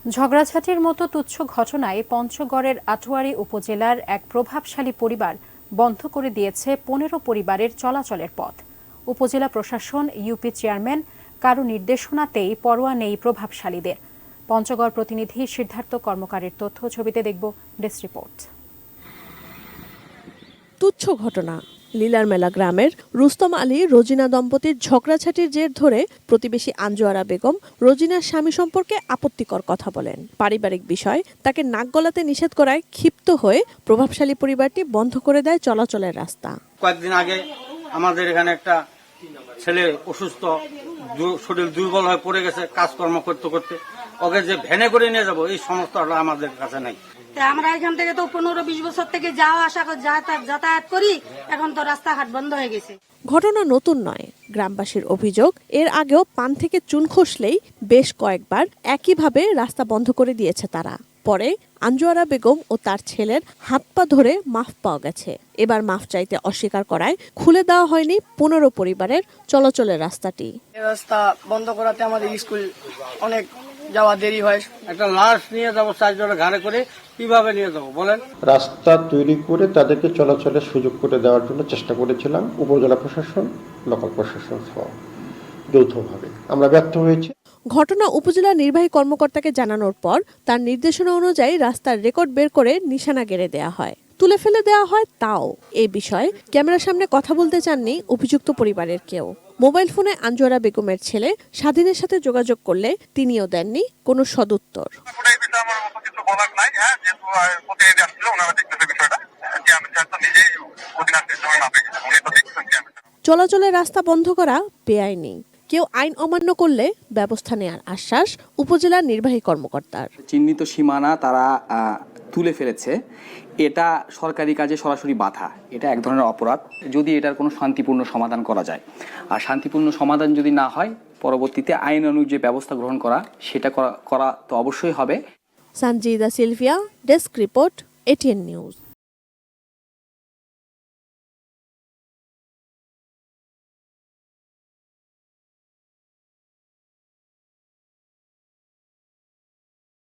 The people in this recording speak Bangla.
ঝগড়াঝাটির মতো তুচ্ছ ঘটনায় পঞ্চগড়ের আটোয়ারী উপজেলার এক প্রভাবশালী পরিবার বন্ধ করে দিয়েছে ১৫ পরিবারের চলাচলের পথ। উপজেলা প্রশাসন, ইউপি চেয়ারম্যান কারো নির্দেশনাতেই পরোয়া নেই প্রভাবশালীদের। পঞ্চগড় প্রতিনিধি সিদ্ধার্থ কর্মকারের তথ্য, ছবিতে দেখব ডেস্ক রিপোর্ট। তুচ্ছ ঘটনা। লীলারমেলা গ্রামের রুস্তম আলী রোজিনা দম্পতির ঝগড়াঝাটির জের ধরে প্রতিবেশী আঞ্জুয়ারা বেগম রোজিনার স্বামী সম্পর্কে আপত্তিকর কথা বলেন। পারিবারিক বিষয় তাকে নাক গলাতে নিষেধ করায় ক্ষিপ্ত হয়ে প্রভাবশালী পরিবারটি বন্ধ করে দেয় চলাচলের রাস্তা। কয়েকদিন আগে আমাদের এখানে একটা ছেলে অসুস্থ, শরীর দুর্বল হয়ে পড়ে গেছে কাজকর্ম করতে করতে, ওকে যে ভ্যানে করে নিয়ে যাবো এই সমস্যাটা আমাদের কাছে নাই। আমরা এখান থেকে তো 15-20 বছর থেকে যাওয়া আসা যাতায়াত করি, এখন তো রাস্তাঘাট বন্ধ হয়ে গেছে। ঘটনা নতুন নয়, গ্রামবাসীর অভিযোগ এর আগেও পান থেকে চুন খসলেই বেশ কয়েকবার একইভাবে রাস্তা বন্ধ করে দিয়েছে তারা। পরে আঞ্জুয়ারা বেগম ও তার ছেলের হাত পা ধরে মাফ পাওয়া গেছে। এবার মাফ চাইতে অস্বীকার করায় খুলে দেওয়া হয়নি 15 পরিবারের চলাচলের রাস্তাটি। রাস্তা বন্ধ করাতে আমাদের স্কুল অনেক যাওয়া দেরি হয়। একটা লাশ নিয়ে যাবো 4 জনের ঘাড়ে করে, কিভাবে নিয়ে যাবো বলেন? রাস্তা তৈরি করে তাদেরকে চলাচলের সুযোগ করে দেওয়ার জন্য চেষ্টা করেছিলাম, উপজেলা প্রশাসন, লোকাল প্রশাসন সহ যৌথভাবে। আমরা ব্যর্থ হয়েছি। ঘটনা উপজেলা নির্বাহী কর্মকর্তাকে জানানোর পর তার নির্দেশনা অনুযায়ী রাস্তার রেকর্ড বের করে নিশানা গেড়ে দেওয়া হয়, তুলে ফেলে দেওয়া হয়। তাও এ বিষয়ে ক্যামেরার সামনে কথা বলতে চাননি অভিযুক্ত পরিবারের কেউ। মোবাইল ফোনে আঞ্জুয়ারা বেগমের ছেলে স্বাধীনের সাথে যোগাযোগ করলে তিনিও দেননি কোনো সদুত্তর। চলাচলের রাস্তা বন্ধ করা বেআইনি, কেউ আইন অমান্য করলে ব্যবস্থা নেওয়ার আশ্বাস উপজেলার নির্বাহী কর্মকর্তার। চিহ্নিত সীমানা তারা তুলে ফেলেছে, এটা সরকারি কাজে সরাসরি বাধা, এটা এক ধরনের অপরাধ। যদি এটার কোনো শান্তিপূর্ণ সমাধান করা যায়, আর শান্তিপূর্ণ সমাধান যদি না হয় পরবর্তীতে আইন অনুযায়ী ব্যবস্থা গ্রহণ করা, সেটা করা তো অবশ্যই হবে। Sanjida Sylvia, desk report, ATN news.